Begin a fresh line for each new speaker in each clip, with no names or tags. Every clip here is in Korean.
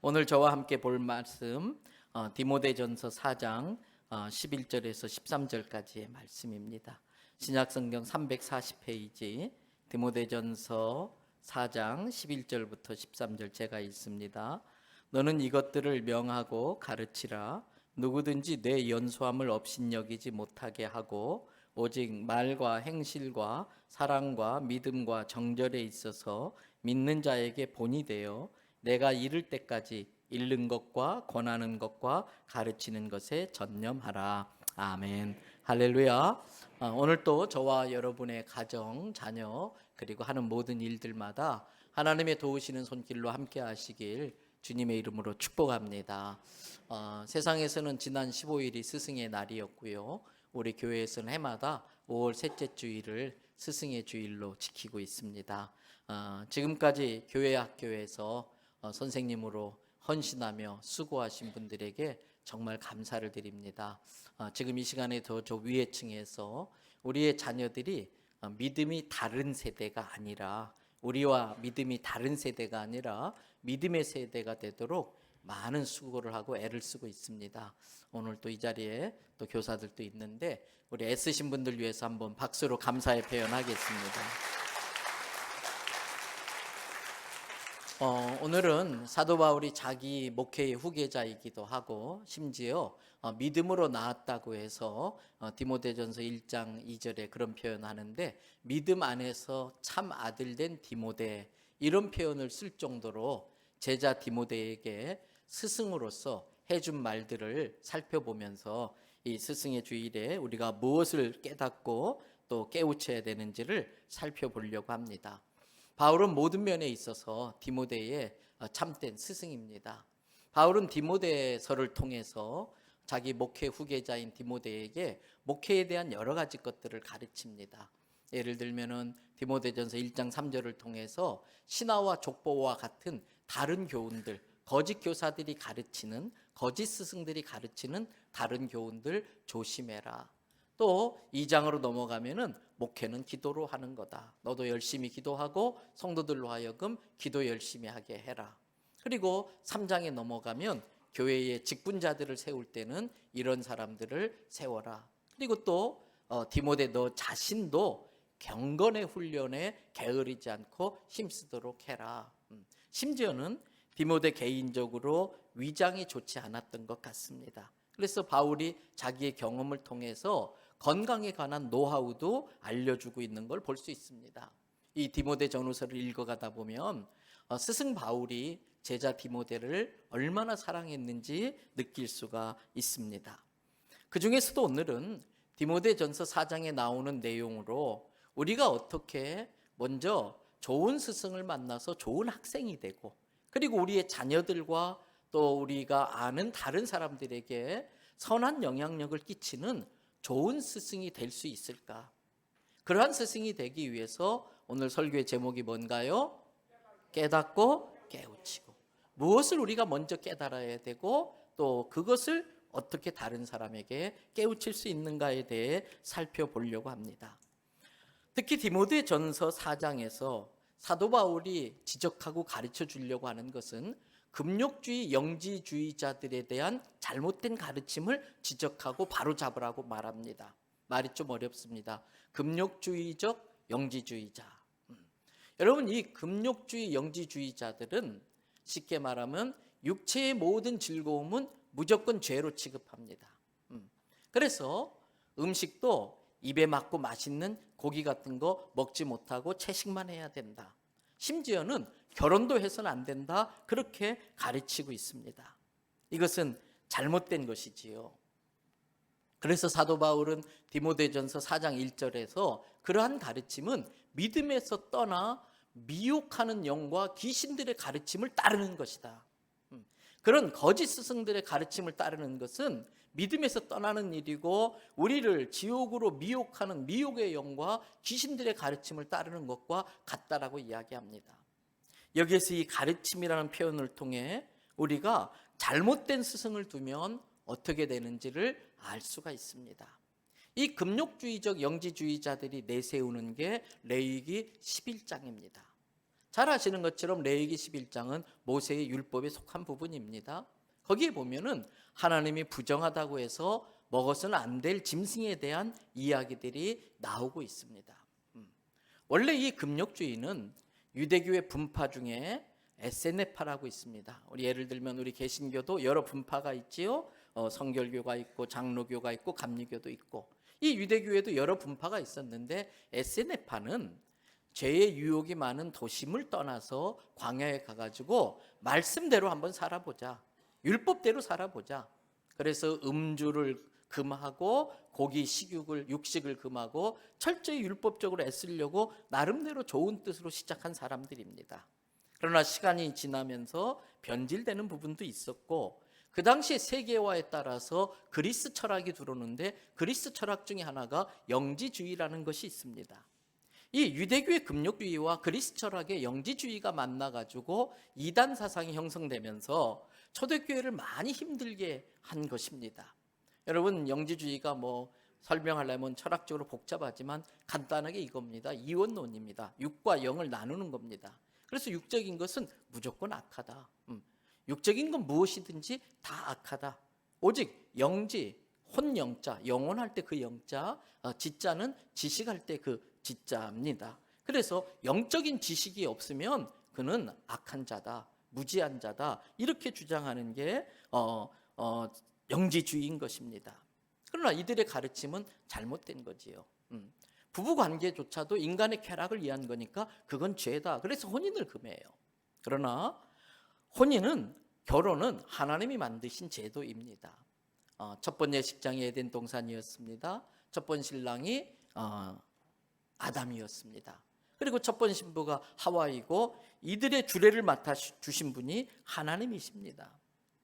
오늘 저와 함께 볼 말씀 디모데전서 4장 11절에서 13절까지의 말씀입니다. 신약성경 340페이지 디모데전서 4장 11절부터 13절 제가 읽습니다. 너는 이것들을 명하고 가르치라. 누구든지 내 연소함을 업신여기지 못하게 하고 오직 말과 행실과 사랑과 믿음과 정절에 있어서 믿는 자에게 본이 되어 내가 이를 때까지 읽는 것과 권하는 것과 가르치는 것에 전념하라. 아멘. 할렐루야. 오늘 또 저와 여러분의 가정, 자녀 그리고 하는 모든 일들마다 하나님의 도우시는 손길로 함께 하시길 주님의 이름으로 축복합니다. 세상에서는 지난 15일이 스승의 날이었고요. 우리 교회에서는 해마다 5월 셋째 주일을 스승의 주일로 지키고 있습니다. 지금까지 교회 학교에서 선생님으로 헌신하며 수고하신 분들에게 정말 감사를 드립니다. 지금 이 시간에 저 위에 층에서 우리의 자녀들이 믿음이 다른 세대가 아니라 우리와 믿음이 다른 세대가 아니라 믿음의 세대가 되도록 많은 수고를 하고 애를 쓰고 있습니다. 오늘 또 이 자리에 또 교사들도 있는데 우리 애쓰신 분들 위해서 한번 박수로 감사의 표현하겠습니다. 오늘은 사도 바울이 자기 목회의 후계자이기도 하고 심지어 믿음으로 낳았다고 해서 디모데전서 1장 2절에 그런 표현하는데 믿음 안에서 참 아들 된 디모데 이런 표현을 쓸 정도로 제자 디모데에게 스승으로서 해준 말들을 살펴보면서 이 스승의 주일에 우리가 무엇을 깨닫고 또 깨우쳐야 되는지를 살펴보려고 합니다. 바울은 모든 면에 있어서 디모데의 참된 스승입니다. 바울은 디모데서를 통해서 자기 목회 후계자인 디모데에게 목회에 대한 여러 가지 것들을 가르칩니다. 예를 들면은 디모데전서 1장 3절을 통해서 신하와 족보와 같은 다른 교훈들, 거짓 교사들이 가르치는, 거짓 스승들이 가르치는 다른 교훈들 조심해라. 또 2장으로 넘어가면은 목회는 기도로 하는 거다. 너도 열심히 기도하고 성도들로 하여금 기도 열심히 하게 해라. 그리고 3장에 넘어가면 교회의 직분자들을 세울 때는 이런 사람들을 세워라. 그리고 또 디모데 너 자신도 경건의 훈련에 게으르지 않고 힘쓰도록 해라. 심지어는 디모데 개인적으로 위장이 좋지 않았던 것 같습니다. 그래서 바울이 자기의 경험을 통해서 건강에 관한 노하우도 알려주고 있는 걸 볼 수 있습니다. 이 디모데 전후서를 읽어가다 보면 스승 바울이 제자 디모데를 얼마나 사랑했는지 느낄 수가 있습니다. 그 중에서도 오늘은 디모데전서 4장에 나오는 내용으로 우리가 어떻게 먼저 좋은 스승을 만나서 좋은 학생이 되고 그리고 우리의 자녀들과 또 우리가 아는 다른 사람들에게 선한 영향력을 끼치는 좋은 스승이 될 수 있을까? 그러한 스승이 되기 위해서 오늘 설교의 제목이 뭔가요? 깨닫고 깨우치고. 무엇을 우리가 먼저 깨달아야 되고 또 그것을 어떻게 다른 사람에게 깨우칠 수 있는가에 대해 살펴보려고 합니다. 특히 디모데전서 4장에서 사도 바울이 지적하고 가르쳐 주려고 하는 것은 금욕주의 영지주의자들에 대한 잘못된 가르침을 지적하고 바로잡으라고 말합니다. 말이 좀 어렵습니다. 금욕주의적 영지주의자. 여러분 이 금욕주의 영지주의자들은 쉽게 말하면 육체의 모든 즐거움은 무조건 죄로 취급합니다. 그래서 음식도 입에 맞고 맛있는 고기 같은 거 먹지 못하고 채식만 해야 된다. 심지어는 결혼도 해서는 안 된다. 그렇게 가르치고 있습니다. 이것은 잘못된 것이지요. 그래서 사도 바울은 디모데전서 4장 1절에서 그러한 가르침은 믿음에서 떠나 미혹하는 영과 귀신들의 가르침을 따르는 것이다. 그런 거짓 스승들의 가르침을 따르는 것은 믿음에서 떠나는 일이고 우리를 지옥으로 미혹하는 미혹의 영과 귀신들의 가르침을 따르는 것과 같다라고 이야기합니다. 여기에서 이 가르침이라는 표현을 통해 우리가 잘못된 스승을 두면 어떻게 되는지를 알 수가 있습니다. 이 금욕주의적 영지주의자들이 내세우는 게 레위기 11장입니다. 잘 아시는 것처럼 레위기 11장은 모세의 율법에 속한 부분입니다. 거기에 보면은 하나님이 부정하다고 해서 먹어서는 안 될 짐승에 대한 이야기들이 나오고 있습니다. 원래 이 금욕주의는 유대교의 분파 중에 에세네파라고 있습니다. 우리 예를 들면 우리 개신교도 여러 분파가 있지요. 성결교가 있고 장로교가 있고 감리교도 있고, 이 유대교에도 여러 분파가 있었는데 에세네파는 죄의 유혹이 많은 도심을 떠나서 광야에 가가지고 말씀대로 한번 살아보자, 율법대로 살아보자. 그래서 음주를 금하고 고기 식육을 육식을 금하고 철저히 율법적으로 애쓰려고 나름대로 좋은 뜻으로 시작한 사람들입니다. 그러나 시간이 지나면서 변질되는 부분도 있었고, 그 당시에 세계화에 따라서 그리스 철학이 들어오는데 그리스 철학 중에 하나가 영지주의라는 것이 있습니다. 이 유대교의 금욕주의와 그리스 철학의 영지주의가 만나가지고 이단 사상이 형성되면서 초대교회를 많이 힘들게 한 것입니다. 여러분, 영지주의가 설명하려면 철학적으로 복잡하지만 간단하게 이겁니다. 이원론입니다. 육과 영을 나누는 겁니다. 그래서 육적인 것은 무조건 악하다. 육적인 건 무엇이든지 다 악하다. 오직 영지, 혼영자, 영원할 때 그 영자, 지자는 지식할 때 그 지자입니다. 그래서 영적인 지식이 없으면 그는 악한 자다, 무지한 자다, 이렇게 주장하는 게 영지주의인 것입니다. 그러나 이들의 가르침은 잘못된 거지요. 부부관계조차도 인간의 쾌락을 위한 거니까 그건 죄다. 그래서 혼인을 금해요. 그러나 결혼은 하나님이 만드신 제도입니다. 첫 번째 식장이 에덴 동산이었습니다. 첫 번 신랑이 아담이었습니다. 그리고 첫 번 신부가 하와이고, 이들의 주례를 맡아주신 분이 하나님이십니다.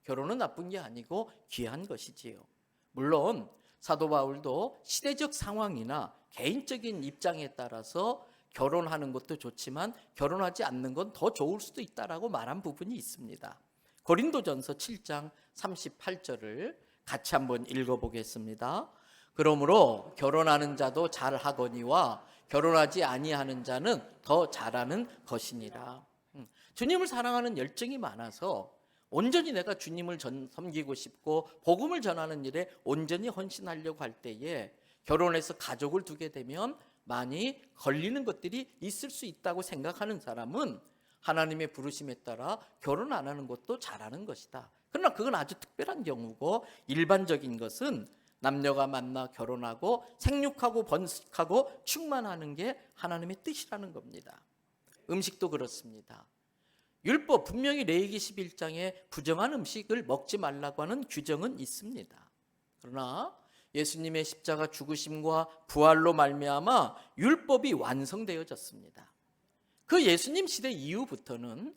결혼은 나쁜 게 아니고 귀한 것이지요. 물론 사도 바울도 시대적 상황이나 개인적인 입장에 따라서 결혼하는 것도 좋지만 결혼하지 않는 건 더 좋을 수도 있다라고 말한 부분이 있습니다. 고린도전서 7장 38절을 같이 한번 읽어보겠습니다. 그러므로 결혼하는 자도 잘하거니와 결혼하지 아니하는 자는 더 잘하는 것이니라. 주님을 사랑하는 열정이 많아서 온전히 내가 주님을 섬기고 싶고 복음을 전하는 일에 온전히 헌신하려고 할 때에 결혼해서 가족을 두게 되면 많이 걸리는 것들이 있을 수 있다고 생각하는 사람은 하나님의 부르심에 따라 결혼 안 하는 것도 잘하는 것이다. 그러나 그건 아주 특별한 경우고, 일반적인 것은 남녀가 만나 결혼하고 생육하고 번식하고 충만하는 게 하나님의 뜻이라는 겁니다. 음식도 그렇습니다. 율법, 분명히 레위기 11장에 부정한 음식을 먹지 말라고 하는 규정은 있습니다. 그러나 예수님의 십자가 죽으심과 부활로 말미암아 율법이 완성되어졌습니다. 그 예수님 시대 이후부터는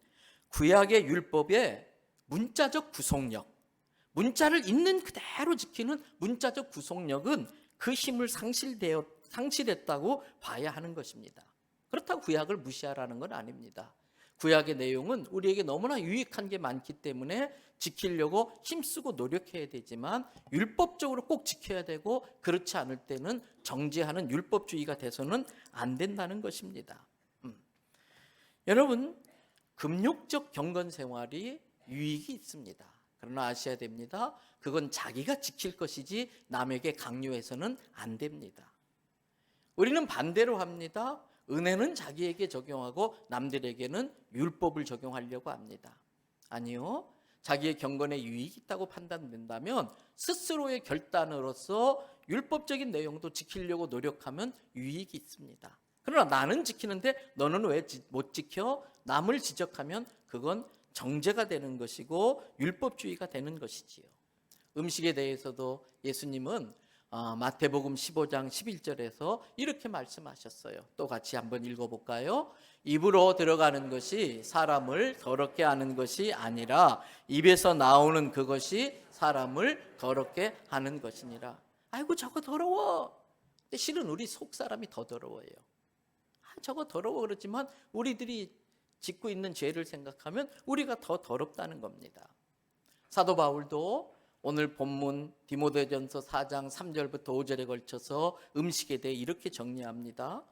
구약의 율법의 문자적 구속력, 문자를 있는 그대로 지키는 문자적 구속력은 그 힘을 상실했다고 봐야 하는 것입니다. 그렇다고 구약을 무시하라는 건 아닙니다. 구약의 내용은 우리에게 너무나 유익한 게 많기 때문에 지키려고 힘쓰고 노력해야 되지만 율법적으로 꼭 지켜야 되고, 그렇지 않을 때는 정죄하는 율법주의가 돼서는 안 된다는 것입니다. 여러분, 금욕적 경건 생활이 유익이 있습니다. 그러나 아셔야 됩니다. 그건 자기가 지킬 것이지 남에게 강요해서는 안 됩니다. 우리는 반대로 합니다. 은혜는 자기에게 적용하고 남들에게는 율법을 적용하려고 합니다. 아니요. 자기의 경건에 유익이 있다고 판단된다면 스스로의 결단으로서 율법적인 내용도 지키려고 노력하면 유익이 있습니다. 그러나 나는 지키는데 너는 왜 못 지켜? 남을 지적하면 그건 정죄가 되는 것이고 율법주의가 되는 것이지요. 음식에 대해서도 예수님은 마태복음 15장 11절에서 이렇게 말씀하셨어요. 또 같이 한번 읽어볼까요? 입으로 들어가는 것이 사람을 더럽게 하는 것이 아니라 입에서 나오는 그것이 사람을 더럽게 하는 것이니라. 아이고 저거 더러워. 근데 실은 우리 속 사람이 더 더러워요. 저거 더러워 그렇지만 우리들이 짓고 있는 죄를 생각하면 우리가 더 더럽다는 겁니다. 사도 바울도 오늘 본문 디모데전서 4장 3절부터 5절에 걸쳐서 음식에 대해 이렇게 정리합니다.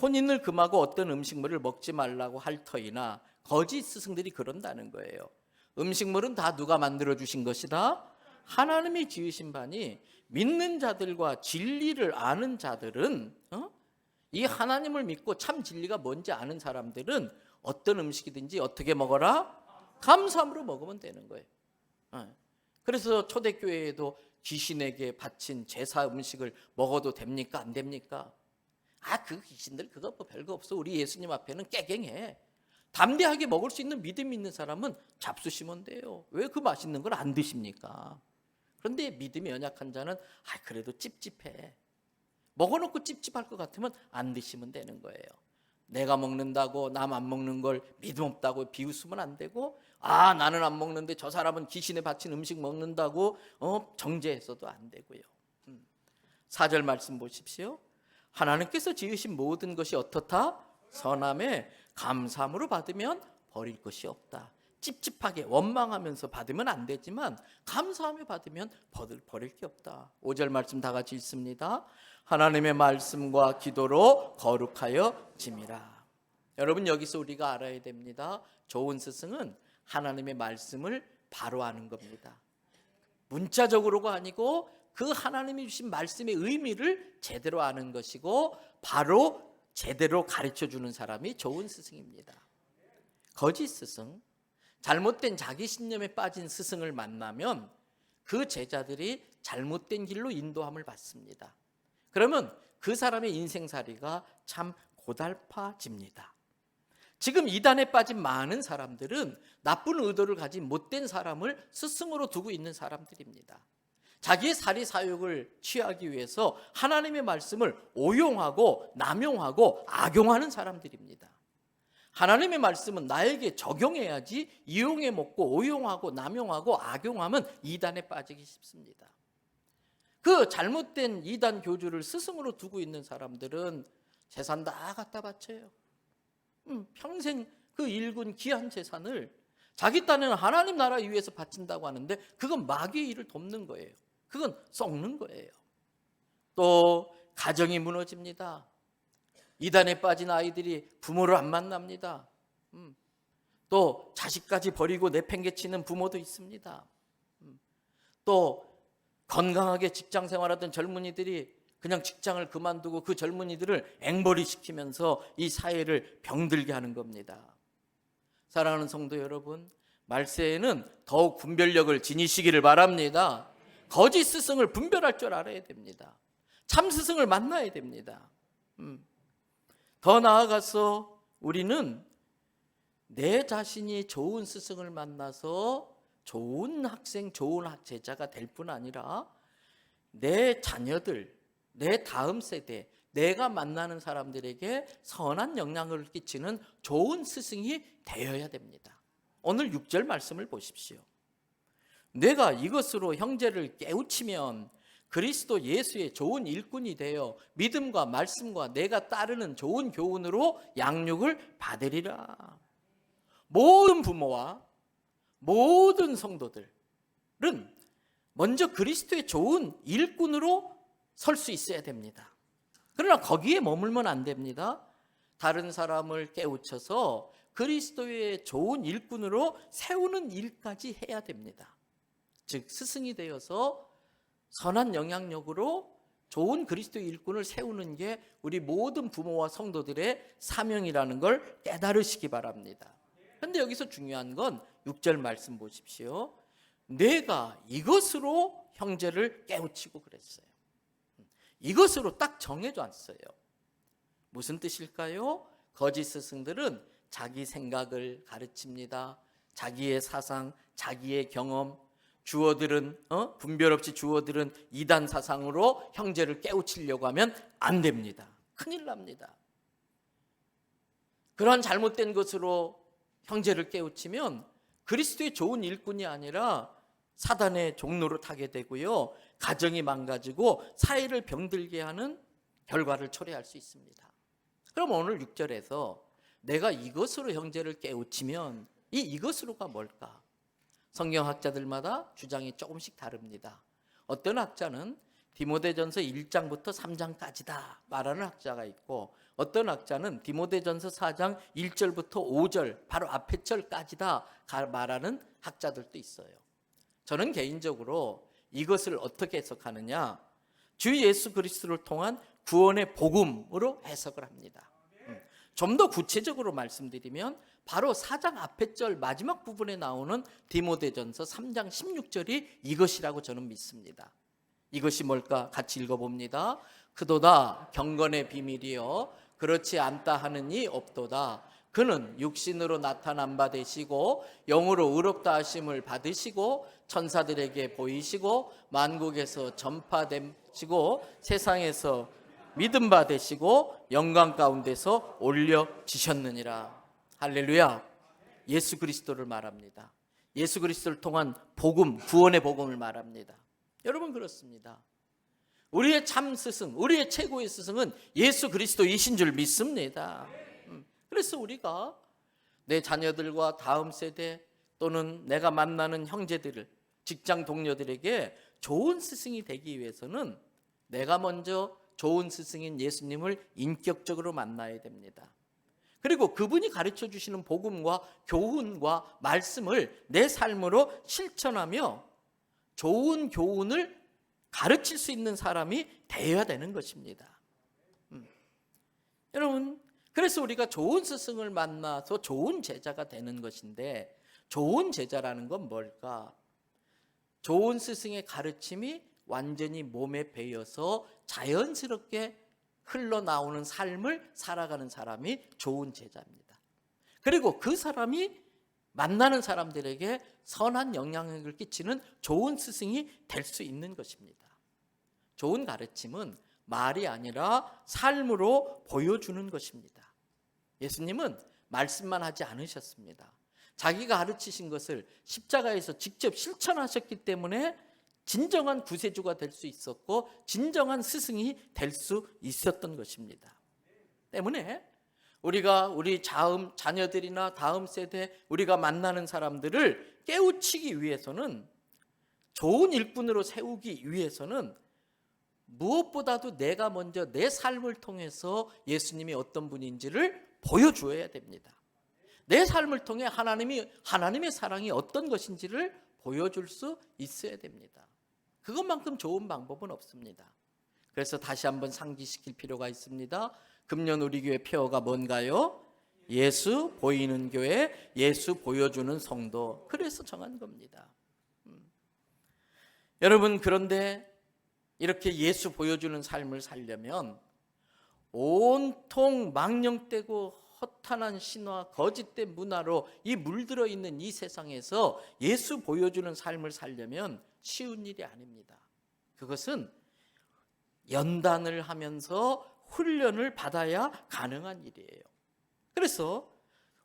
혼인을 금하고 어떤 음식물을 먹지 말라고 할 터이나 거짓 스승들이 그런다는 거예요. 음식물은 다 누가 만들어 주신 것이다? 하나님이 지으신 바니 믿는 자들과 진리를 아는 자들은 이 하나님을 믿고 참 진리가 뭔지 아는 사람들은 어떤 음식이든지 어떻게 먹어라? 감사함으로 먹으면 되는 거예요. 그래서 초대교회에도 귀신에게 바친 제사 음식을 먹어도 됩니까? 안 됩니까? 그 귀신들 그거 뭐 별거 없어. 우리 예수님 앞에는 깨갱해. 담대하게 먹을 수 있는 믿음이 있는 사람은 잡수시면 돼요. 왜 그 맛있는 걸 안 드십니까? 그런데 믿음이 연약한 자는 그래도 찝찝해. 먹어놓고 찝찝할 것 같으면 안 드시면 되는 거예요. 내가 먹는다고 남 안 먹는 걸 믿음 없다고 비웃으면 안 되고, 나는 안 먹는데 저 사람은 귀신에 바친 음식 먹는다고 정죄해서도 안 되고요. 4절 말씀 보십시오. 하나님께서 지으신 모든 것이 어떻다? 선함에 감사함으로 받으면 버릴 것이 없다. 찝찝하게 원망하면서 받으면 안 되지만 감사하며 받으면 버릴 게 없다. 5절 말씀 다 같이 읽습니다. 하나님의 말씀과 기도로 거룩하여 짐이라. 여러분, 여기서 우리가 알아야 됩니다. 좋은 스승은 하나님의 말씀을 바로 아는 겁니다. 문자적으로가 아니고 그 하나님이 주신 말씀의 의미를 제대로 아는 것이고 바로 제대로 가르쳐주는 사람이 좋은 스승입니다. 거짓 스승, 잘못된 자기 신념에 빠진 스승을 만나면 그 제자들이 잘못된 길로 인도함을 받습니다. 그러면 그 사람의 인생살이가 참 고달파집니다. 지금 이단에 빠진 많은 사람들은 나쁜 의도를 가진 못된 사람을 스승으로 두고 있는 사람들입니다. 자기의 사리사욕을 취하기 위해서 하나님의 말씀을 오용하고 남용하고 악용하는 사람들입니다. 하나님의 말씀은 나에게 적용해야지 이용해 먹고 오용하고 남용하고 악용하면 이단에 빠지기 쉽습니다. 그 잘못된 이단 교주를 스승으로 두고 있는 사람들은 재산 다 갖다 바쳐요. 평생 그 일군 귀한 재산을 자기 딴에는 하나님 나라 위해서 바친다고 하는데 그건 마귀의 일을 돕는 거예요. 그건 썩는 거예요. 또 가정이 무너집니다. 이단에 빠진 아이들이 부모를 안 만납니다. 또 자식까지 버리고 내팽개치는 부모도 있습니다. 또 건강하게 직장 생활하던 젊은이들이 그냥 직장을 그만두고 그 젊은이들을 앵벌이 시키면서 이 사회를 병들게 하는 겁니다. 사랑하는 성도 여러분, 말세에는 더욱 분별력을 지니시기를 바랍니다. 거짓 스승을 분별할 줄 알아야 됩니다. 참 스승을 만나야 됩니다. 더 나아가서 우리는 내 자신이 좋은 스승을 만나서 좋은 학생, 좋은 제자가 될 뿐 아니라 내 자녀들, 내 다음 세대, 내가 만나는 사람들에게 선한 영향을 끼치는 좋은 스승이 되어야 됩니다. 오늘 6절 말씀을 보십시오. 내가 이것으로 형제를 깨우치면 그리스도 예수의 좋은 일꾼이 되어 믿음과 말씀과 내가 따르는 좋은 교훈으로 양육을 받으리라. 모든 부모와 모든 성도들은 먼저 그리스도의 좋은 일꾼으로 설 수 있어야 됩니다. 그러나 거기에 머물면 안 됩니다. 다른 사람을 깨우쳐서 그리스도의 좋은 일꾼으로 세우는 일까지 해야 됩니다. 즉 스승이 되어서 선한 영향력으로 좋은 그리스도의 일꾼을 세우는 게 우리 모든 부모와 성도들의 사명이라는 걸 깨달으시기 바랍니다. 그런데 여기서 중요한 건 6절 말씀 보십시오. 내가 이것으로 형제를 깨우치고 그랬어요. 이것으로 딱 정해놨어요. 무슨 뜻일까요? 거짓 스승들은 자기 생각을 가르칩니다. 자기의 사상, 자기의 경험, 주어들은 분별 없이 주어들은 이단 사상으로 형제를 깨우치려고 하면 안 됩니다. 큰일 납니다. 그러한 잘못된 것으로 형제를 깨우치면 그리스도의 좋은 일꾼이 아니라 사단의 종로로 타게 되고요. 가정이 망가지고 사회를 병들게 하는 결과를 초래할 수 있습니다. 그럼 오늘 6절에서 내가 이것으로 형제를 깨우치면 이 이것으로가 뭘까? 성경학자들마다 주장이 조금씩 다릅니다. 어떤 학자는 디모데전서 1장부터 3장까지다 말하는 학자가 있고, 어떤 학자는 디모데전서 4장 1절부터 5절 바로 앞에 절까지다 말하는 학자들도 있어요. 저는 개인적으로 이것을 어떻게 해석하느냐, 주 예수 그리스도를 통한 구원의 복음으로 해석을 합니다. 좀 더 구체적으로 말씀드리면 바로 4장 앞에 절 마지막 부분에 나오는 디모데전서 3장 16절이 이것이라고 저는 믿습니다. 이것이 뭘까? 같이 읽어봅니다. 그도다 경건의 비밀이여 그렇지 않다 하는 이 없도다. 그는 육신으로 나타난 바 되시고 영으로 의롭다 하심을 받으시고 천사들에게 보이시고 만국에서 전파되시고 세상에서 믿음 바 되시고 영광 가운데서 올려지셨느니라. 할렐루야. 예수 그리스도를 말합니다. 예수 그리스도를 통한 복음, 구원의 복음을 말합니다. 여러분, 그렇습니다. 우리의 참 스승, 우리의 최고의 스승은 예수 그리스도이신 줄 믿습니다. 그래서 우리가 내 자녀들과 다음 세대 또는 내가 만나는 형제들을, 직장 동료들에게 좋은 스승이 되기 위해서는 내가 먼저 좋은 스승인 예수님을 인격적으로 만나야 됩니다. 그리고 그분이 가르쳐 주시는 복음과 교훈과 말씀을 내 삶으로 실천하며 좋은 교훈을 가르칠 수 있는 사람이 되어야 되는 것입니다. 여러분, 그래서 우리가 좋은 스승을 만나서 좋은 제자가 되는 것인데, 좋은 제자라는 건 뭘까? 좋은 스승의 가르침이 완전히 몸에 배어서 자연스럽게 흘러나오는 삶을 살아가는 사람이 좋은 제자입니다. 그리고 그 사람이 만나는 사람들에게 선한 영향력을 끼치는 좋은 스승이 될 수 있는 것입니다. 좋은 가르침은 말이 아니라 삶으로 보여주는 것입니다. 예수님은 말씀만 하지 않으셨습니다. 자기가 가르치신 것을 십자가에서 직접 실천하셨기 때문에 진정한 구세주가 될 수 있었고 진정한 스승이 될 수 있었던 것입니다. 때문에 우리가 우리 자녀들이나 다음 세대, 우리가 만나는 사람들을 깨우치기 위해서는, 좋은 일꾼으로 세우기 위해서는 무엇보다도 내가 먼저 내 삶을 통해서 예수님이 어떤 분인지를 보여주어야 됩니다. 내 삶을 통해 하나님의 사랑이 어떤 것인지를 보여줄 수 있어야 됩니다. 그것만큼 좋은 방법은 없습니다. 그래서 다시 한번 상기시킬 필요가 있습니다. 금년 우리 교회 표어가 뭔가요? 예수 보이는 교회, 예수 보여주는 성도. 그래서 정한 겁니다. 여러분, 그런데 이렇게 예수 보여주는 삶을 살려면 온통 망령되고 허탄한 신화, 거짓된 문화로 이 물들어 있는 이 세상에서 예수 보여주는 삶을 살려면 쉬운 일이 아닙니다. 그것은 연단을 하면서 훈련을 받아야 가능한 일이에요. 그래서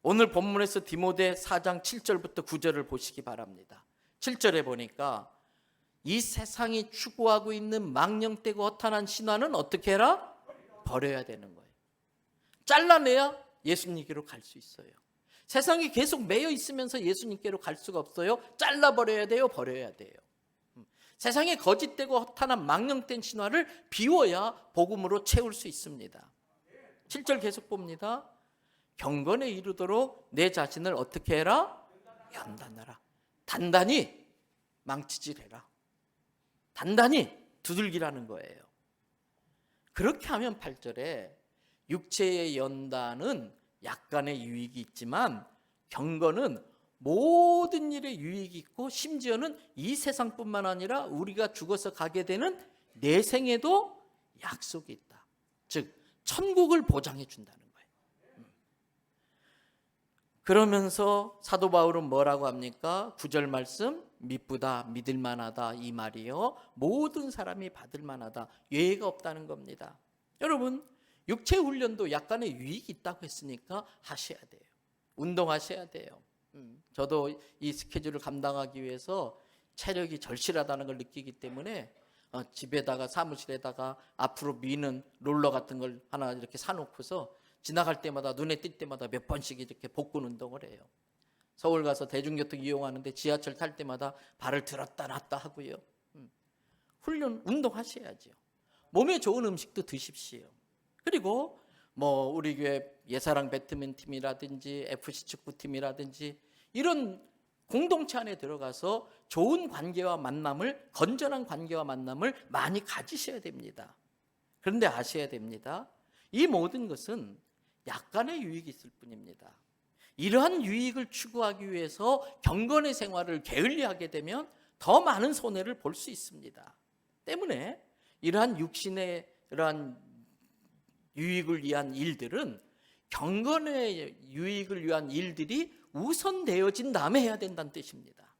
오늘 본문에서 디모데 4장 7절부터 9절을 보시기 바랍니다. 7절에 보니까 이 세상이 추구하고 있는 망령되고 허탄한 신화는 어떻게 해라? 버려야 되는 거예요. 잘라내야 예수님께로 갈 수 있어요. 세상이 계속 매여 있으면서 예수님께로 갈 수가 없어요. 잘라버려야 돼요. 버려야 돼요. 세상에 거짓되고 허탄한 망령된 신화를 비워야 복음으로 채울 수 있습니다. 7절 계속 봅니다. 경건에 이르도록 내 자신을 어떻게 해라? 연단하라. 단단히 망치질해라. 단단히 두들기라는 거예요. 그렇게 하면 8절에 육체의 연단은 약간의 유익이 있지만 경건은 모든 일에 유익이 있고 심지어는 이 세상뿐만 아니라 우리가 죽어서 가게 되는 내생에도 약속이 있다. 즉 천국을 보장해 준다는 거예요. 그러면서 사도 바울은 뭐라고 합니까? 9절 말씀, 미쁘다, 믿을만하다 이 말이요, 모든 사람이 받을만하다, 예외가 없다는 겁니다. 여러분, 육체 훈련도 약간의 유익이 있다고 했으니까 하셔야 돼요. 운동하셔야 돼요. 저도 이 스케줄을 감당하기 위해서 체력이 절실하다는 걸 느끼기 때문에 집에다가 사무실에다가 앞으로 미는 롤러 같은 걸 하나 이렇게 사놓고서 지나갈 때마다 눈에 띌 때마다 몇 번씩 이렇게 복근 운동을 해요. 서울 가서 대중교통 이용하는데 지하철 탈 때마다 발을 들었다 놨다 하고요. 운동하셔야죠. 몸에 좋은 음식도 드십시오. 그리고 우리 교회 예사랑 배트맨 팀이라든지 FC 축구팀이라든지 이런 공동체 안에 들어가서 좋은 관계와 만남을, 건전한 관계와 만남을 많이 가지셔야 됩니다. 그런데 아셔야 됩니다. 이 모든 것은 약간의 유익이 있을 뿐입니다. 이러한 유익을 추구하기 위해서 경건의 생활을 게을리하게 되면 더 많은 손해를 볼 수 있습니다. 때문에 이러한 육신의 이러한 유익을 위한 일들은, 경건의 유익을 위한 일들이 우선되어진 다음에 해야 된다는 뜻입니다.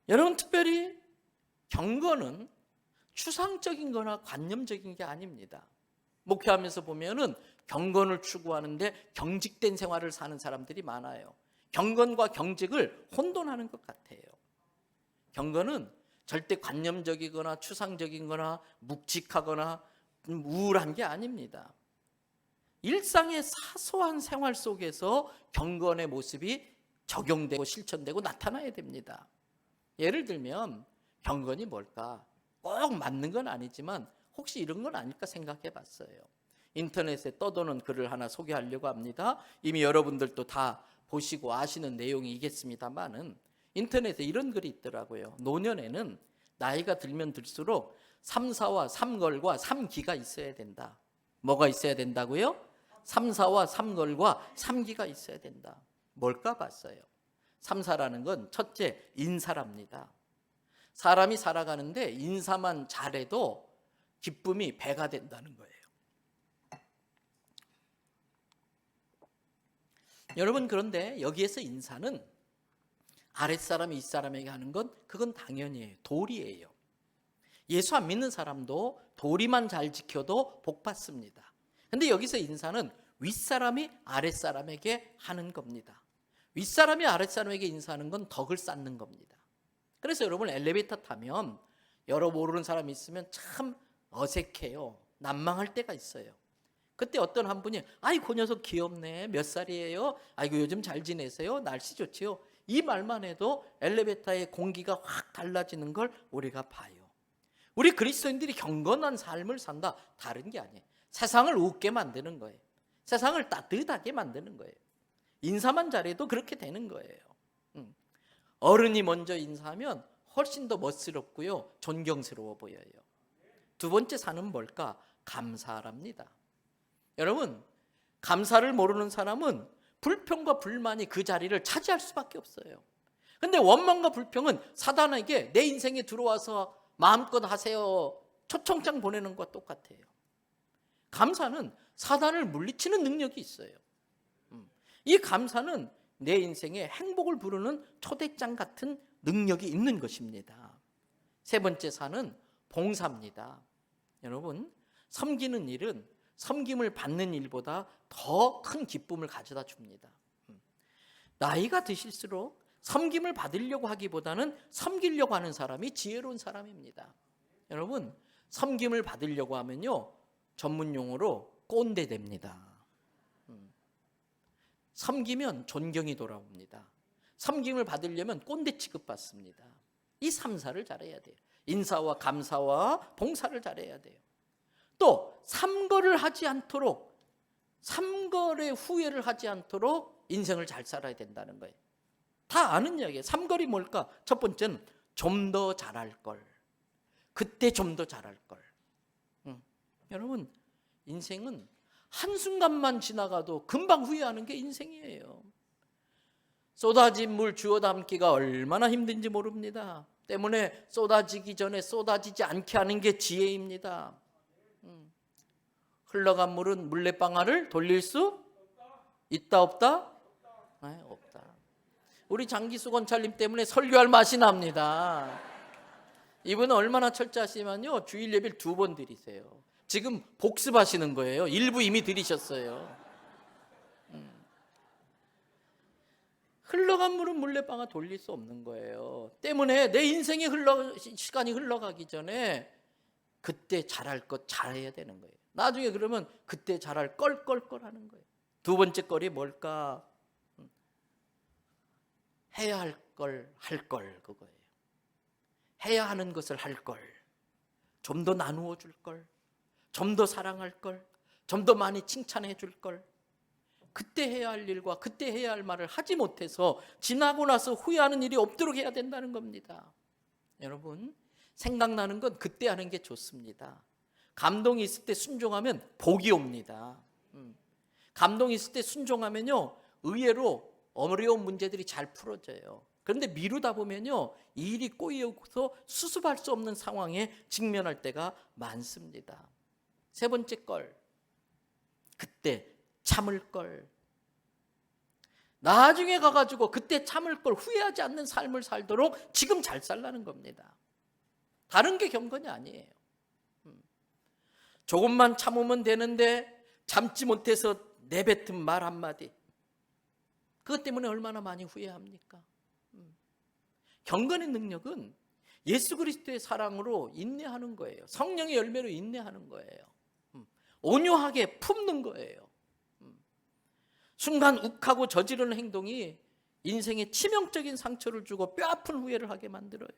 여러분, 특별히 경건은 추상적인 거나 관념적인 게 아닙니다. 목회하면서 보면은 경건을 추구하는데 경직된 생활을 사는 사람들이 많아요. 경건과 경직을 혼돈하는 것 같아요. 경건은 절대 관념적이거나 추상적인 거나 묵직하거나 우울한 게 아닙니다. 일상의 사소한 생활 속에서 경건의 모습이 적용되고 실천되고 나타나야 됩니다. 예를 들면 경건이 뭘까? 꼭 맞는 건 아니지만 혹시 이런 건 아닐까 생각해 봤어요. 인터넷에 떠도는 글을 하나 소개하려고 합니다. 이미 여러분들도 다 보시고 아시는 내용이겠습니다만은 인터넷에 이런 글이 있더라고요. 노년에는 나이가 들면 들수록 3사와 3걸과 3기가 있어야 된다. 뭐가 있어야 된다고요? 3사와 3걸과 3기가 있어야 된다. 뭘까 봤어요. 3사라는 건 첫째, 인사랍니다. 사람이 살아가는데 인사만 잘해도 기쁨이 배가 된다는 거예요. 여러분, 그런데 여기에서 인사는 아랫사람이 윗사람에게 하는 건 그건 당연히에요. 도리예요. 예수 안 믿는 사람도 도리만 잘 지켜도 복 받습니다. 근데 여기서 인사는 윗사람이 아랫사람에게 하는 겁니다. 윗사람이 아랫사람에게 인사하는 건 덕을 쌓는 겁니다. 그래서 여러분, 엘리베이터 타면 여러 모르는 사람이 있으면 참 어색해요. 난망할 때가 있어요. 그때 어떤 한 분이 아이고 그 녀석 귀엽네, 몇 살이에요? 아이고 요즘 잘 지내세요? 날씨 좋지요? 이 말만 해도 엘리베이터의 공기가 확 달라지는 걸 우리가 봐요. 우리 그리스도인들이 경건한 삶을 산다, 다른 게 아니에요. 세상을 웃게 만드는 거예요. 세상을 따뜻하게 만드는 거예요. 인사만 잘해도 그렇게 되는 거예요. 어른이 먼저 인사하면 훨씬 더 멋스럽고요, 존경스러워 보여요. 두 번째 사는 뭘까? 감사랍니다. 여러분, 감사를 모르는 사람은 불평과 불만이 그 자리를 차지할 수밖에 없어요. 근데 원망과 불평은 사단에게 내 인생에 들어와서 마음껏 하세요 초청장 보내는 것과 똑같아요. 감사는 사단을 물리치는 능력이 있어요. 이 감사는 내 인생에 행복을 부르는 초대장 같은 능력이 있는 것입니다. 세 번째 사는 봉사입니다. 여러분, 섬기는 일은 섬김을 받는 일보다 더 큰 기쁨을 가져다 줍니다. 나이가 드실수록 섬김을 받으려고 하기보다는 섬기려고 하는 사람이 지혜로운 사람입니다. 여러분, 섬김을 받으려고 하면요, 전문 용어로 꼰대 됩니다. 섬기면 존경이 돌아옵니다. 섬김을 받으려면 꼰대 취급받습니다. 이 3사를 잘해야 돼요. 인사와 감사와 봉사를 잘해야 돼요. 또 삼거를 하지 않도록, 삼거의 후회를 하지 않도록 인생을 잘 살아야 된다는 거예요. 다 아는 이야기예요. 삼걸이 뭘까? 첫 번째는 좀 더 잘할 걸, 그때 좀 더 잘할 걸. 여러분, 인생은 한순간만 지나가도 금방 후회하는 게 인생이에요. 쏟아진 물 주워 담기가 얼마나 힘든지 모릅니다. 때문에 쏟아지기 전에 쏟아지지 않게 하는 게 지혜입니다. 흘러간 물은 물레방아를 돌릴 수 있다 없다? 네, 없다. 우리 장기수 권찰님 때문에 설교할 맛이 납니다. 이분은 얼마나 철저하시면요, 주일 예배를 2번 드리세요. 지금 복습하시는 거예요. 일부 이미 드리셨어요. 흘러간 물은 물레방아 돌릴 수 없는 거예요. 때문에 내 인생이 시간이 흘러가기 전에 그때 잘할 것 잘해야 되는 거예요. 나중에 그러면 그때 잘할 껄껄껄 하는 거예요. 두 번째 껄이 뭘까? 해야 할 걸, 할 걸, 그거예요. 해야 하는 것을 할 걸, 좀 더 나누어 줄 걸, 좀 더 사랑할 걸, 좀 더 많이 칭찬해 줄 걸, 그때 해야 할 일과 그때 해야 할 말을 하지 못해서 지나고 나서 후회하는 일이 없도록 해야 된다는 겁니다. 여러분, 생각나는 건 그때 하는 게 좋습니다. 감동이 있을 때 순종하면 복이 옵니다. 감동이 있을 때 순종하면요, 의외로 어려운 문제들이 잘 풀어져요. 그런데 미루다 보면요, 이 일이 꼬여서 수습할 수 없는 상황에 직면할 때가 많습니다. 세 번째 걸, 그때 참을 걸. 나중에 가가지고 그때 참을 걸 후회하지 않는 삶을 살도록 지금 잘 살라는 겁니다. 다른 게 경건이 아니에요. 조금만 참으면 되는데 참지 못해서 내뱉은 말 한마디, 그것 때문에 얼마나 많이 후회합니까? 경건의 능력은 예수 그리스도의 사랑으로 인내하는 거예요. 성령의 열매로 인내하는 거예요. 온유하게 품는 거예요. 순간 욱하고 저지르는 행동이 인생에 치명적인 상처를 주고 뼈아픈 후회를 하게 만들어요.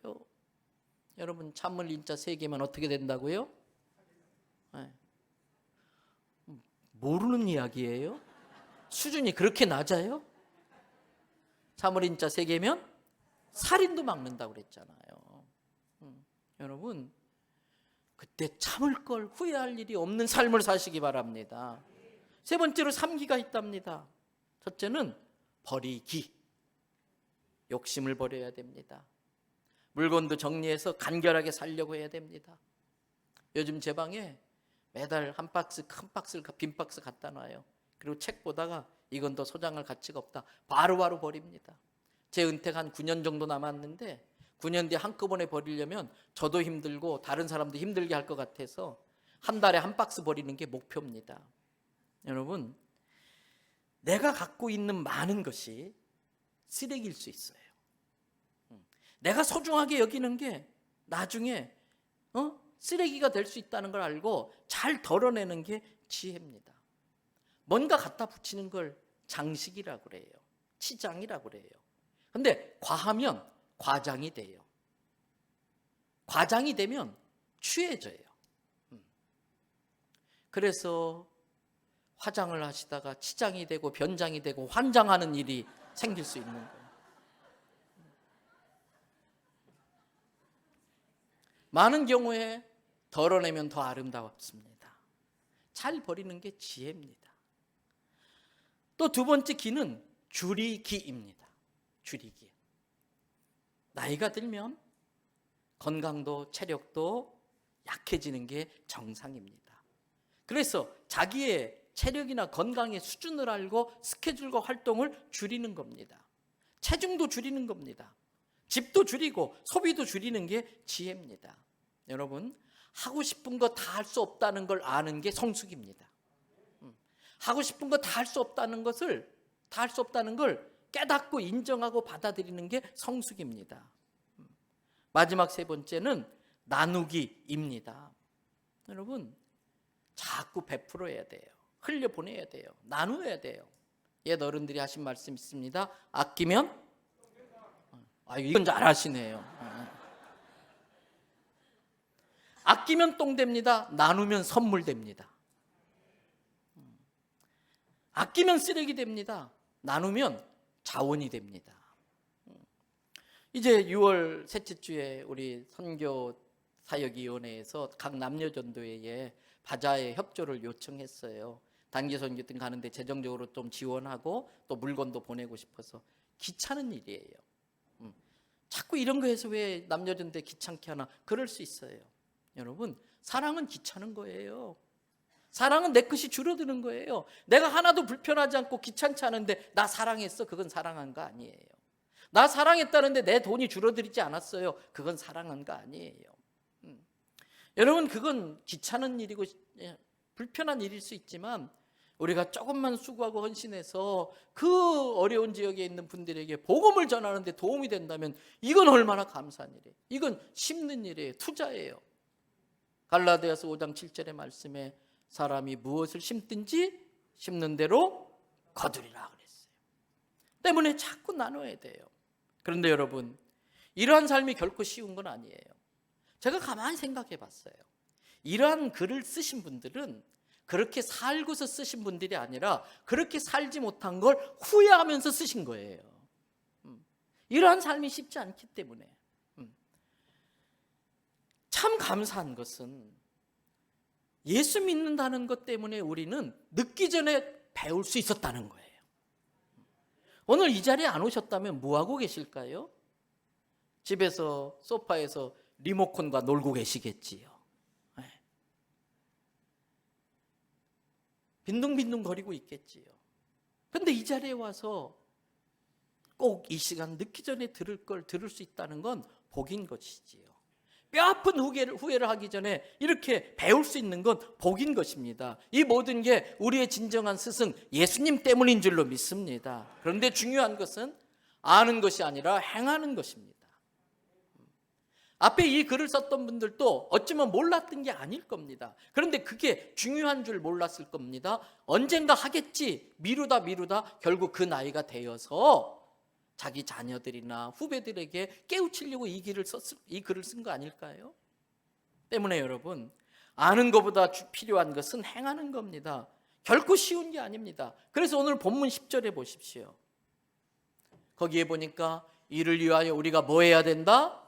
여러분, 참을 인자 3개면 어떻게 된다고요? 네. 모르는 이야기예요? 수준이 그렇게 낮아요? 참을 인자 3개면 살인도 막는다고 그랬잖아요. 여러분, 그때 참을 걸 후회할 일이 없는 삶을 사시기 바랍니다. 세 번째로 3기가 있답니다. 첫째는 버리기. 욕심을 버려야 됩니다. 물건도 정리해서 간결하게 살려고 해야 됩니다. 요즘 제 방에 매달 한 박스, 큰 박스를, 빈 박스 갖다 놔요. 그리고 책 보다가 이건 더 소장할 가치가 없다, 바로바로 버립니다. 제 은퇴가 한 9년 정도 남았는데 9년 뒤에 한꺼번에 버리려면 저도 힘들고 다른 사람도 힘들게 할 것 같아서 한 달에 한 박스 버리는 게 목표입니다. 여러분, 내가 갖고 있는 많은 것이 쓰레기일 수 있어요. 내가 소중하게 여기는 게 나중에 쓰레기가 될 수 있다는 걸 알고 잘 덜어내는 게 지혜입니다. 뭔가 갖다 붙이는 걸 장식이라고 그래요. 치장이라고 그래요. 근데 과하면 과장이 돼요. 과장이 되면 취해져요. 그래서 화장을 하시다가 치장이 되고 변장이 되고 환장하는 일이 생길 수 있는 거예요. 많은 경우에 덜어내면 더 아름답습니다. 잘 버리는 게 지혜입니다. 또 두 번째 기는 줄이기입니다. 줄이기. 나이가 들면 건강도 체력도 약해지는 게 정상입니다. 그래서 자기의 체력이나 건강의 수준을 알고 스케줄과 활동을 줄이는 겁니다. 체중도 줄이는 겁니다. 집도 줄이고 소비도 줄이는 게 지혜입니다. 여러분, 하고 싶은 거 다 할 수 없다는 걸 아는 게 성숙입니다. 하고 싶은 거 다 할 수 없다는 걸 깨닫고 인정하고 받아들이는 게 성숙입니다. 마지막 세 번째는 나누기입니다. 여러분, 자꾸 베풀어야 돼요. 흘려보내야 돼요. 나누어야 돼요. 옛 어른들이 하신 말씀 있습니다. 아끼면 이건 잘 아시네요. 아끼면 똥 됩니다. 나누면 선물 됩니다. 아끼면 쓰레기 됩니다. 나누면 자원이 됩니다. 이제 6월 셋째 주에 우리 선교 사역위원회에서 각 남녀전도회에 바자회 협조를 요청했어요. 단기 선교 등 가는데 재정적으로 좀 지원하고 또 물건도 보내고 싶어서. 귀찮은 일이에요. 자꾸 이런 거 해서 왜 남녀전도회 귀찮게 하나? 그럴 수 있어요. 여러분, 사랑은 귀찮은 거예요. 사랑은 내 것이 줄어드는 거예요. 내가 하나도 불편하지 않고 귀찮지 않은데 나 사랑했어, 그건 사랑한 거 아니에요. 나 사랑했다는데 내 돈이 줄어들지 않았어요, 그건 사랑한 거 아니에요. 여러분, 그건 귀찮은 일이고 불편한 일일 수 있지만 우리가 조금만 수고하고 헌신해서 그 어려운 지역에 있는 분들에게 복음을 전하는 데 도움이 된다면 이건 얼마나 감사한 일이에요. 이건 심는 일이에요. 투자예요. 갈라디아서 5장 7절의 말씀에 사람이 무엇을 심든지 심는 대로 거두리라 그랬어요. 때문에 자꾸 나눠야 돼요. 그런데 여러분, 이러한 삶이 결코 쉬운 건 아니에요. 제가 가만히 생각해 봤어요. 이러한 글을 쓰신 분들은 그렇게 살고서 쓰신 분들이 아니라 그렇게 살지 못한 걸 후회하면서 쓰신 거예요. 이러한 삶이 쉽지 않기 때문에. 참 감사한 것은 예수 믿는다는 것 때문에 우리는 늦기 전에 배울 수 있었다는 거예요. 오늘 이 자리에 안 오셨다면 뭐 하고 계실까요? 집에서 소파에서 리모컨과 놀고 계시겠지요. 네. 빈둥빈둥 거리고 있겠지요. 그런데 이 자리에 와서 꼭 이 시간 늦기 전에 들을 걸 들을 수 있다는 건 복인 것이지요. 뼈아픈 후회를 하기 전에 이렇게 배울 수 있는 건 복인 것입니다. 이 모든 게 우리의 진정한 스승 예수님 때문인 줄로 믿습니다. 그런데 중요한 것은 아는 것이 아니라 행하는 것입니다. 앞에 이 글을 썼던 분들도 어쩌면 몰랐던 게 아닐 겁니다. 그런데 그게 중요한 줄 몰랐을 겁니다. 언젠가 하겠지 미루다 결국 그 나이가 되어서 자기 자녀들이나 후배들에게 깨우치려고 이 글을 쓴 거 아닐까요? 때문에 여러분, 아는 것보다 필요한 것은 행하는 겁니다. 결코 쉬운 게 아닙니다. 그래서 오늘 본문 10절에 보십시오. 거기에 보니까 이를 위하여 우리가 뭐 해야 된다?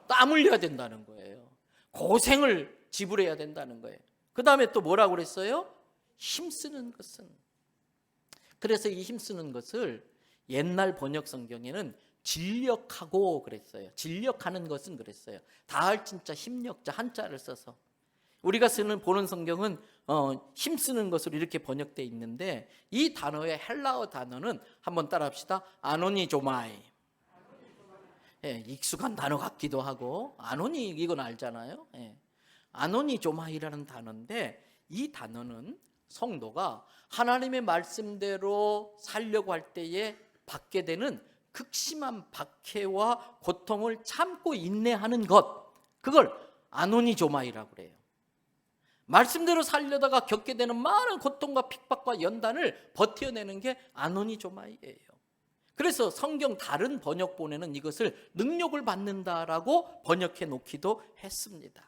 땀 흘려야 된다는 거예요. 고생을 지불해야 된다는 거예요. 그 다음에 또 뭐라고 그랬어요? 힘쓰는 것은. 그래서 이 힘쓰는 것을 옛날 번역 성경에는 진력하고 그랬어요. 진력하는 것은 그랬어요. 다할 진짜 힘력자 한자를 써서. 우리가 보는 성경은 힘쓰는 것으로 이렇게 번역되어 있는데 이 단어의 헬라어 단어는 한번 따라합시다. 아노니조마이. 예, 익숙한 단어 같기도 하고 아노니 이건 알잖아요. 예. 아노니조마이라는 단어인데 이 단어는 성도가 하나님의 말씀대로 살려고 할 때에 받게 되는 극심한 박해와 고통을 참고 인내하는 것, 그걸 아노니조마이라고 그래요. 말씀대로 살려다가 겪게 되는 많은 고통과 핍박과 연단을 버텨내는 게 아노니조마이예요. 그래서 성경 다른 번역본에는 이것을 능력을 받는다라고 번역해 놓기도 했습니다.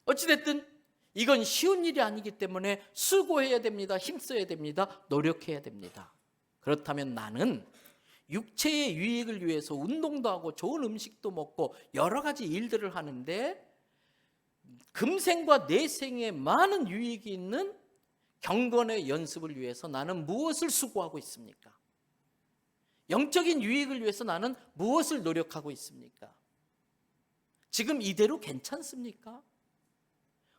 어찌됐든 이건 쉬운 일이 아니기 때문에 수고해야 됩니다. 힘써야 됩니다. 노력해야 됩니다. 그렇다면 나는 육체의 유익을 위해서 운동도 하고 좋은 음식도 먹고 여러 가지 일들을 하는데 금생과 내생에 많은 유익이 있는 경건의 연습을 위해서 나는 무엇을 수고하고 있습니까? 영적인 유익을 위해서 나는 무엇을 노력하고 있습니까? 지금 이대로 괜찮습니까?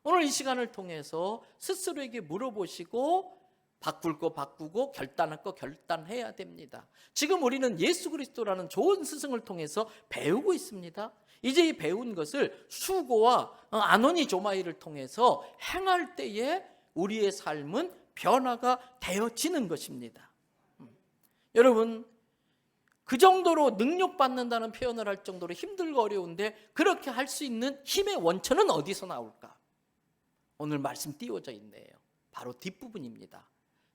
오늘 이 시간을 통해서 스스로에게 물어보시고 바꿀 거 바꾸고 결단할 거 결단해야 됩니다. 지금 우리는 예수 그리스도라는 좋은 스승을 통해서 배우고 있습니다. 이제 이 배운 것을 수고와 아노니조마이를 통해서 행할 때에 우리의 삶은 변화가 되어지는 것입니다. 여러분, 그 정도로 능력받는다는 표현을 할 정도로 힘들고 어려운데 그렇게 할 수 있는 힘의 원천은 어디서 나올까? 오늘 말씀 띄워져 있네요. 바로 뒷부분입니다.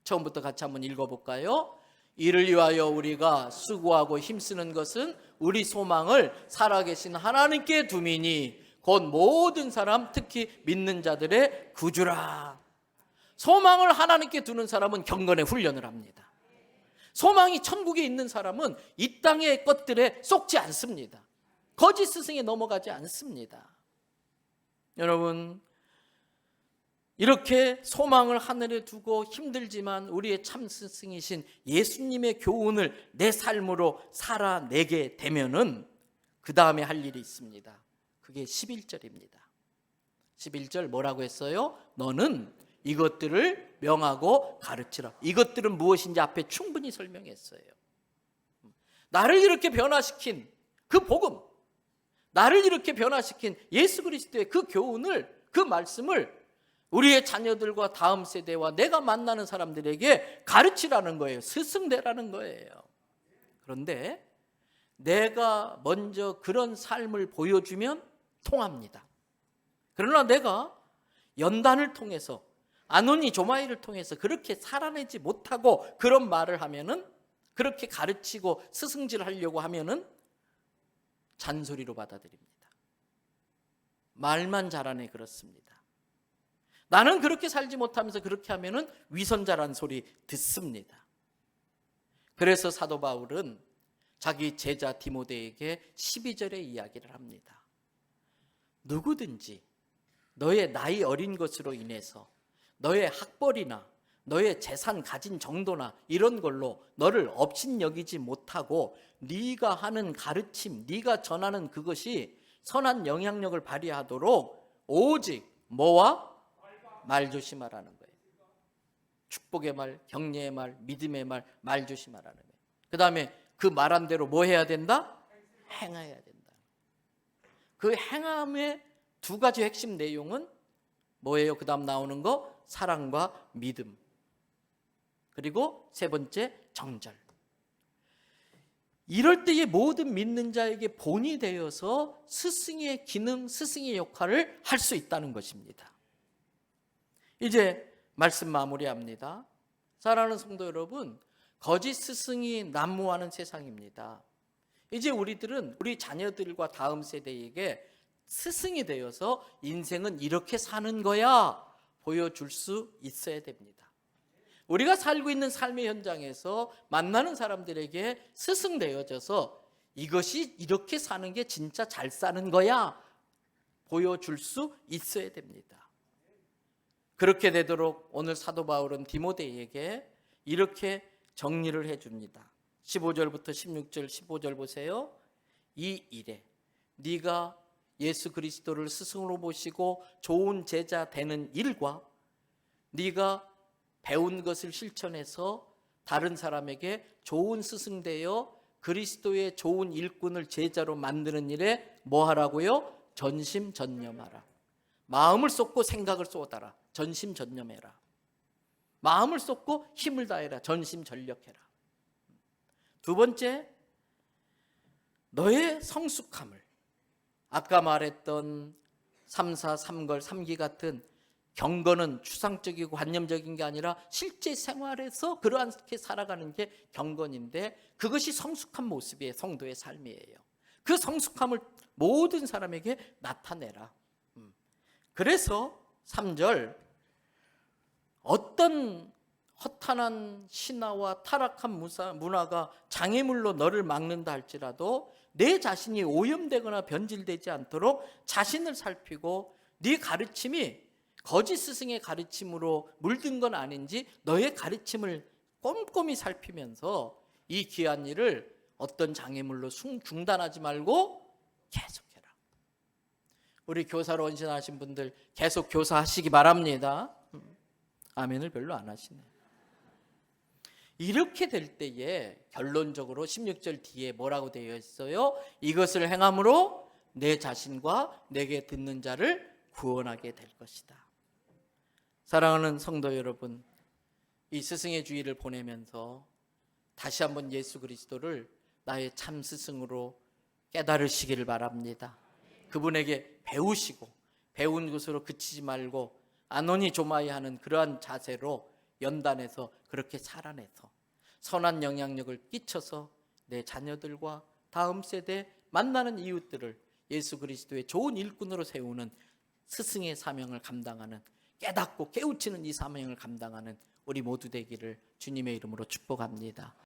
처음부터 같이 한번 읽어볼까요? 이를 위하여 우리가 수고하고 힘쓰는 것은 우리 소망을 살아계신 하나님께 두미니 곧 모든 사람 특히 믿는 자들의 구주라. 소망을 하나님께 두는 사람은 경건의 훈련을 합니다. 소망이 천국에 있는 사람은 이 땅의 것들에 쏙지 않습니다. 거짓 스승에 넘어가지 않습니다. 여러분, 이렇게 소망을 하늘에 두고 힘들지만 우리의 참 스승이신 예수님의 교훈을 내 삶으로 살아내게 되면은 그 다음에 할 일이 있습니다. 그게 11절입니다. 11절 뭐라고 했어요? 너는 이것들을 명하고 가르치라. 이것들은 무엇인지 앞에 충분히 설명했어요. 나를 이렇게 변화시킨 그 복음, 나를 이렇게 변화시킨 예수 그리스도의 그 교훈을, 그 말씀을 우리의 자녀들과 다음 세대와 내가 만나는 사람들에게 가르치라는 거예요. 스승되라는 거예요. 그런데 내가 먼저 그런 삶을 보여주면 통합니다. 그러나 내가 연단을 통해서 아노니조마이를 통해서 그렇게 살아내지 못하고 그런 말을 하면은, 그렇게 가르치고 스승질 하려고 하면은 잔소리로 받아들입니다. 말만 잘하네 그렇습니다. 나는 그렇게 살지 못하면서 그렇게 하면은 위선자란 소리 듣습니다. 그래서 사도 바울은 자기 제자 디모데에게 12절의 이야기를 합니다. 누구든지 너의 나이 어린 것으로 인해서 너의 학벌이나 너의 재산 가진 정도나 이런 걸로 너를 업신여기지 못하고 네가 하는 가르침, 네가 전하는 그것이 선한 영향력을 발휘하도록 오직 뭐와? 말 조심하라는 거예요. 축복의 말, 격려의 말, 믿음의 말, 말 조심하라는 거예요. 그 다음에 그 말한 대로 뭐 해야 된다? 행해야 된다. 그 행함의 두 가지 핵심 내용은 뭐예요? 그 다음 나오는 거 사랑과 믿음, 그리고 세 번째 정절. 이럴 때에 모든 믿는 자에게 본이 되어서 스승의 기능, 스승의 역할을 할 수 있다는 것입니다. 이제 말씀 마무리합니다. 사랑하는 성도 여러분, 거짓 스승이 난무하는 세상입니다. 이제 우리들은 우리 자녀들과 다음 세대에게 스승이 되어서 인생은 이렇게 사는 거야 보여줄 수 있어야 됩니다. 우리가 살고 있는 삶의 현장에서 만나는 사람들에게 스승 되어져서 이것이 이렇게 사는 게 진짜 잘 사는 거야 보여줄 수 있어야 됩니다. 그렇게 되도록 오늘 사도 바울은 디모데에게 이렇게 정리를 해줍니다. 15절부터 16절 15절 보세요. 이 일에 네가 예수 그리스도를 스승으로 모시고 좋은 제자 되는 일과 네가 배운 것을 실천해서 다른 사람에게 좋은 스승 되어 그리스도의 좋은 일꾼을 제자로 만드는 일에 뭐 하라고요? 전심전념하라. 마음을 쏟고 생각을 쏟아라. 전심전념해라. 마음을 쏟고 힘을 다해라. 전심전력해라. 두 번째, 너의 성숙함을 아까 말했던 3사, 3걸, 3기 같은 경건은 추상적이고 관념적인 게 아니라 실제 생활에서 그렇게 살아가는 게 경건인데 그것이 성숙한 모습이에요. 성도의 삶이에요. 그 성숙함을 모든 사람에게 나타내라. 그래서 3절 어떤 허탄한 신화와 타락한 문화가 장애물로 너를 막는다 할지라도 내 자신이 오염되거나 변질되지 않도록 자신을 살피고 네 가르침이 거짓 스승의 가르침으로 물든 건 아닌지 너의 가르침을 꼼꼼히 살피면서 이 귀한 일을 어떤 장애물로 중단하지 말고 계속해라. 우리 교사로 헌신하신 분들 계속 교사하시기 바랍니다. 아멘을 별로 안 하시네. 이렇게 될 때에 결론적으로 16절 뒤에 뭐라고 되어 있어요? 이것을 행함으로 내 자신과 내게 듣는 자를 구원하게 될 것이다. 사랑하는 성도 여러분, 이 스승의 주의를 보내면서 다시 한번 예수 그리스도를 나의 참 스승으로 깨달으시기를 바랍니다. 그분에게 배우시고 배운 것으로 그치지 말고 아노니 조마이 하는 그러한 자세로 연단해서 그렇게 살아내서 선한 영향력을 끼쳐서 내 자녀들과 다음 세대 만나는 이웃들을 예수 그리스도의 좋은 일꾼으로 세우는 스승의 사명을 감당하는, 깨닫고 깨우치는 이 사명을 감당하는 우리 모두 되기를 주님의 이름으로 축복합니다.